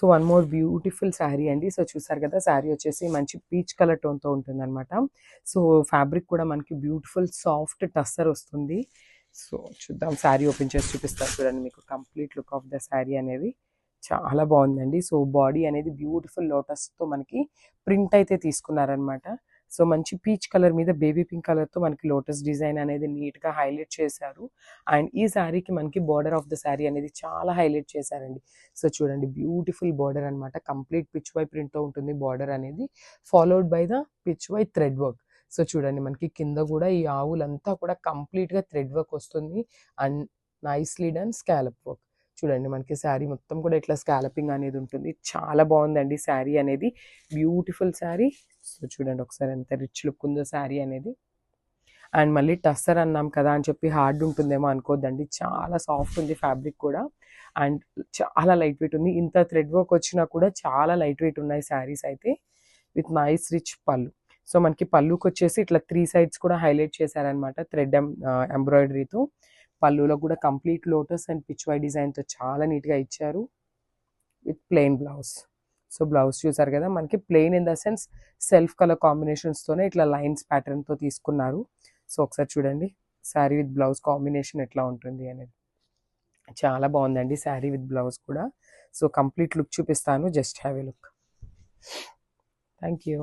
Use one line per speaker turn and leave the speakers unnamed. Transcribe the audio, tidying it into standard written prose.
So one more beautiful sari అండి. So చూసారు కదా, శారీ వచ్చేసి మంచి పీచ్ కలర్ టోన్తో ఉంటుందన్నమాట. సో ఫ్యాబ్రిక్ కూడా మనకి బ్యూటిఫుల్ సాఫ్ట్ టస్సర్ వస్తుంది. సో చూద్దాం, శారీ ఓపెన్ చేసి చూపిస్తాను చూడండి మీకు complete look of the sari అనేది. చాలా బాగుందండి. సో బాడీ అనేది బ్యూటిఫుల్ లోటస్తో మనకి ప్రింట్ అయితే తీసుకున్నారనమాట. సో మంచి పీచ్ కలర్ మీద బేబీ పింక్ కలర్తో మనకి లోటస్ డిజైన్ అనేది నీట్గా హైలైట్ చేశారు. అండ్ ఈ శారీకి మనకి బార్డర్ ఆఫ్ ద శారీ అనేది చాలా హైలైట్ చేశారండి. సో చూడండి, బ్యూటిఫుల్ బార్డర్ అనమాట. కంప్లీట్ పిచ్ వై ప్రింట్తో ఉంటుంది బార్డర్ అనేది, followed by the Pichwai thread work. So చూడండి, మనకి కింద కూడా ఈ ఆవులంతా కూడా కంప్లీట్గా థ్రెడ్ వర్క్ వస్తుంది and nicely done scallop work. చూడండి, మనకి శారీ మొత్తం కూడా ఇట్లా స్కాలపింగ్ అనేది ఉంటుంది. చాలా బాగుందండి శారీ అనేది, బ్యూటిఫుల్ శారీ. సో చూడండి ఒకసారి ఎంత రిచ్ లుక్ ఉందో శారీ అనేది. అండ్ మళ్ళీ టస్సర్ అన్నాం కదా అని చెప్పి హార్డ్ ఉంటుందేమో అనుకోద్దండి, చాలా సాఫ్ట్ ఉంది ఫ్యాబ్రిక్ కూడా. అండ్ చాలా లైట్ వెయిట్ ఉంది. ఇంత థ్రెడ్ వర్క్ వచ్చినా కూడా చాలా లైట్ వెయిట్ ఉన్నాయి శారీస్ అయితే, విత్ నైస్ రిచ్ పళ్ళు. సో మనకి పళ్ళుకి వచ్చేసి ఇట్లా 3 సైడ్స్ కూడా హైలైట్ చేశారనమాట థ్రెడ్ ఎంబ్రాయిడరీతో. పళ్ళులో కూడా కంప్లీట్ లోటస్ అండ్ పిచ్ వై డిజైన్తో చాలా నీట్గా ఇచ్చారు with plain blouse. So blouse చూసారు కదా, మనకి plain in the sense self colour కాంబినేషన్స్తోనే ఇట్లా లైన్స్ ప్యాటర్న్తో తీసుకున్నారు. సో ఒకసారి చూడండి శారీ విత్ బ్లౌజ్ కాంబినేషన్ ఎట్లా ఉంటుంది అనేది. చాలా బాగుందండి శారీ విత్ బ్లౌజ్ కూడా. సో కంప్లీట్ లుక్ చూపిస్తాను, just have a look. Thank you.